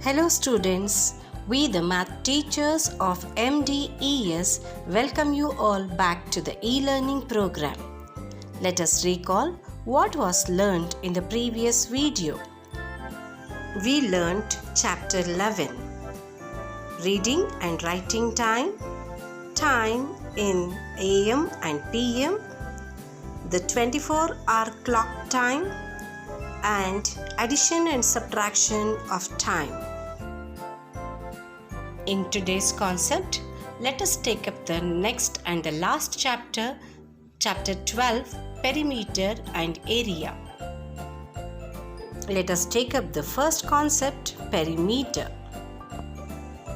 Hello students, we the math teachers of MDES welcome you all back to the e-learning program. Let us recall what was learned in the previous video. We learned chapter 11, reading and writing time, time in AM and PM, the 24-hour clock time, and addition and subtraction of time. In today's concept, let us take up the next and the last chapter, chapter 12, perimeter and area. Let us take up the first concept, perimeter.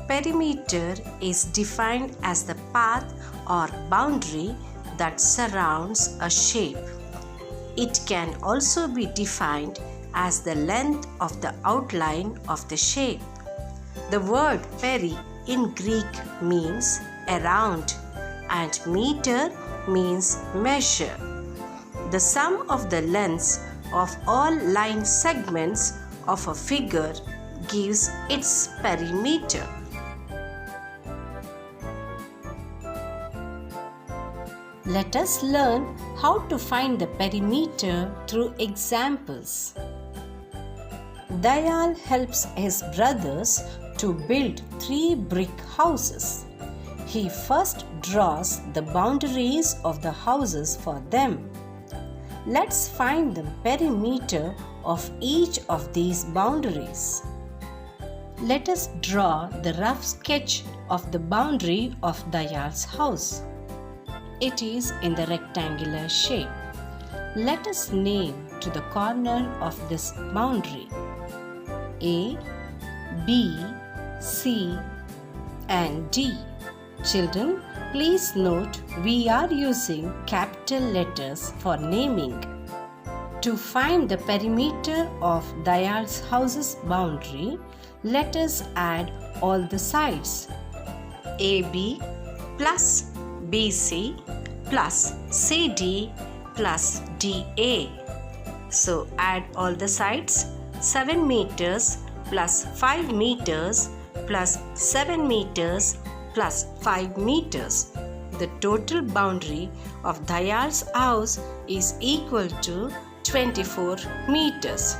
Perimeter is defined as the path or boundary that surrounds a shape. It can also be defined as the length of the outline of the shape. The word peri in Greek means around and meter means measure. The sum of the lengths of all line segments of a figure gives its perimeter. Let us learn how to find the perimeter through examples. Dayal helps his brothers to build 3 brick houses. He first draws the boundaries of the houses for them. Let's find the perimeter of each of these boundaries. Let us draw the rough sketch of the boundary of Dayal's house. It is in the rectangular shape. Let us name to the corner of this boundary A, B, C and D. Children, please note we are using capital letters for naming. To find the perimeter of Dayal's house's boundary, let us add all the sides. AB plus BC plus CD plus DA. So add all the sides. 7 meters plus 5 meters plus 7 meters plus 5 meters. The total boundary of Dayal's house is equal to 24 meters.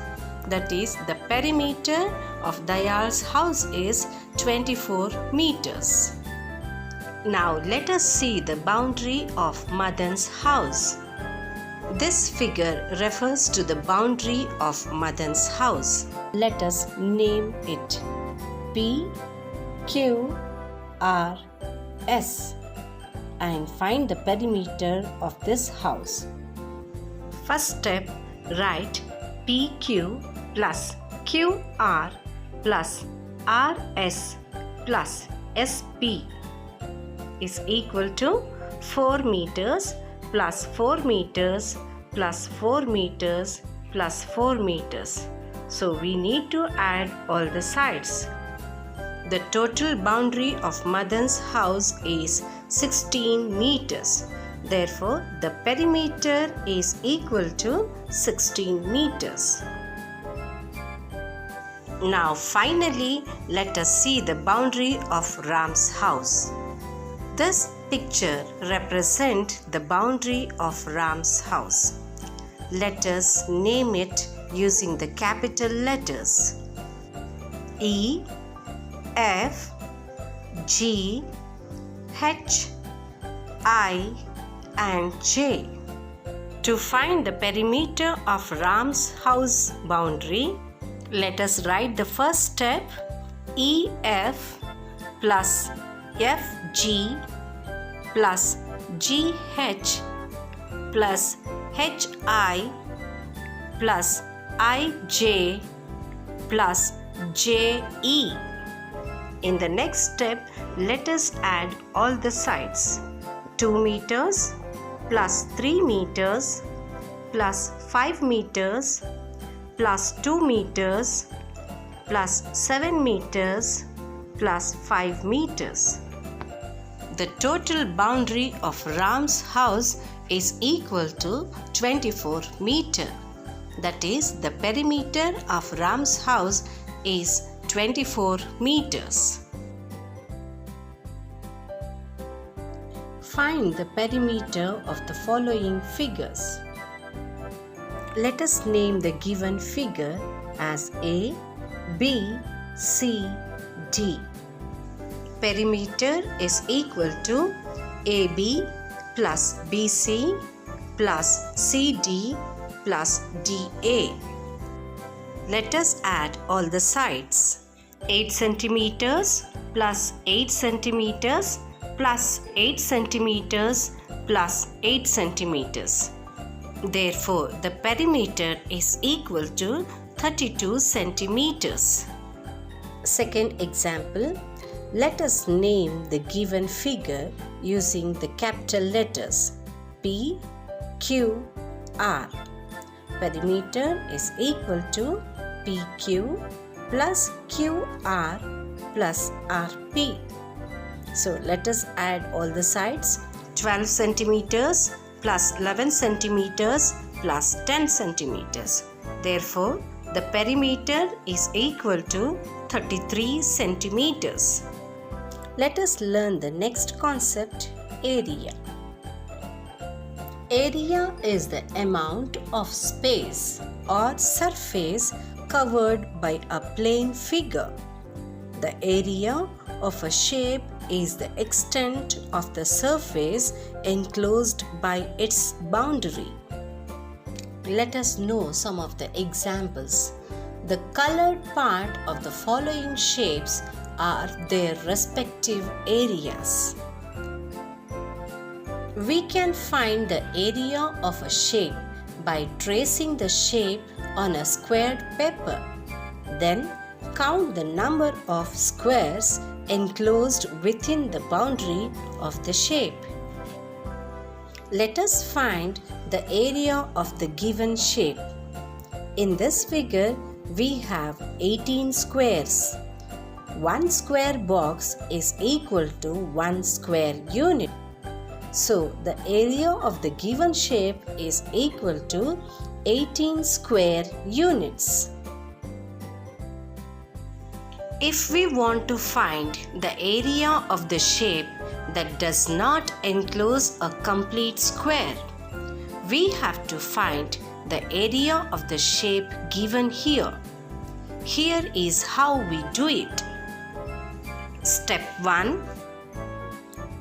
That is, the perimeter of Dayal's house is 24 meters. Now let us see the boundary of Madan's house. This figure refers to the boundary of Madan's house. Let us name it P, Q, R, S and find the perimeter of this house. First step, write PQ plus QR plus RS plus SP is equal to 4 meters plus 4 meters plus 4 meters plus 4 meters. So we need to add all the sides. The total boundary of Madan's house is 16 meters. Therefore, the perimeter is equal to 16 meters. Now finally, let us see the boundary of Ram's house. This picture represents the boundary of Ram's house. Let us name it using the capital letters E, F, G, H, I and J. To find the perimeter of Ram's house boundary, let us write the first step EF plus FG plus GH plus HI plus IJ plus JE. In the next step, let us add all the sides. 2 meters plus 3 meters plus 5 meters plus 2 meters plus 7 meters plus 5 meters. The total boundary of Ram's house is equal to 24 meters. That is, the perimeter of Ram's house is 24 meters. Find the perimeter of the following figures. Let us name the given figure as A, B, C, D. Perimeter is equal to AB plus BC plus CD plus DA. Let us add all the sides. 8 centimeters plus 8 centimeters plus 8 centimeters plus 8 centimeters. Therefore, the perimeter is equal to 32 centimeters. Second example, let us name the given figure using the capital letters P, Q, R. Perimeter is equal to PQ plus QR plus RP. So let us add all the sides. 12 centimeters plus 11 centimeters plus 10 centimeters. Therefore, the perimeter is equal to 33 centimeters. Let us learn the next concept, area. Area is the amount of space or surface covered by a plane figure. The area of a shape is the extent of the surface enclosed by its boundary. Let us know some of the examples. The colored part of the following shapes are their respective areas. We can find the area of a shape by tracing the shape on a squared paper. Then count the number of squares enclosed within the boundary of the shape. Let us find the area of the given shape. In this figure, we have 18 squares. One square box is equal to one square unit. So, the area of the given shape is equal to 18 square units. If we want to find the area of the shape that does not enclose a complete square, we have to find the area of the shape given here. Here is how we do it. Step 1.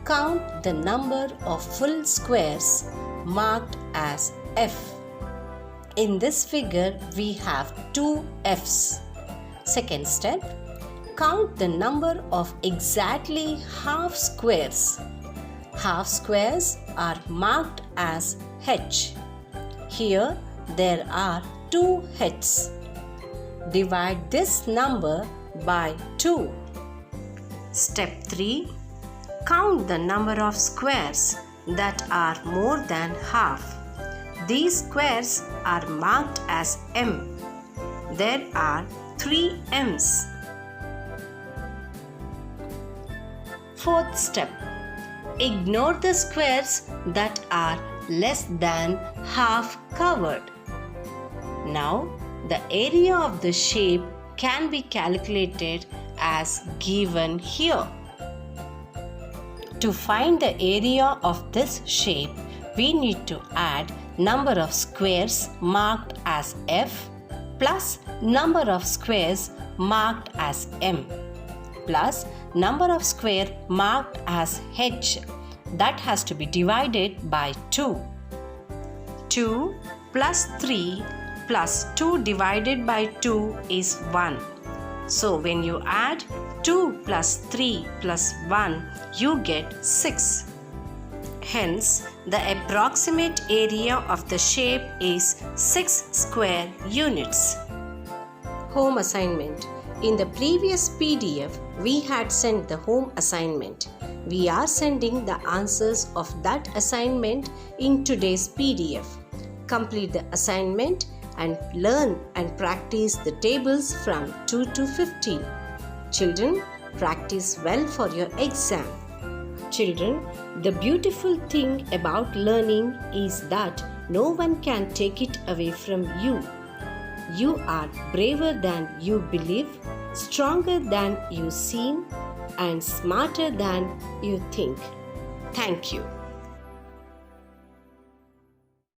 Count the number of full squares marked as F. In this figure, we have 2 Fs. Second step, count the number of exactly half squares. Half squares are marked as H. Here, there are 2 H's. Divide this number by 2. Step 3. Count the number of squares that are more than half. These squares are marked as M. There are 3 M's. Fourth step. Ignore the squares that are less than half covered. Now, the area of the shape can be calculated as given here. To find the area of this shape, we need to add number of squares marked as F plus number of squares marked as M plus number of square marked as H. That has to be divided by 2. 2 plus 3 plus 2 divided by 2 is 1. So when you add 2 plus 3 plus 1, you get 6. Hence, the approximate area of the shape is 6 square units. Home assignment. In the previous PDF, we had sent the home assignment. We are sending the answers of that assignment in today's PDF. Complete the assignment and learn and practice the tables from 2 to 15. Children, practice well for your exam. Children, the beautiful thing about learning is that no one can take it away from you. You are braver than you believe. stronger than you seem, and smarter than you think. Thank you.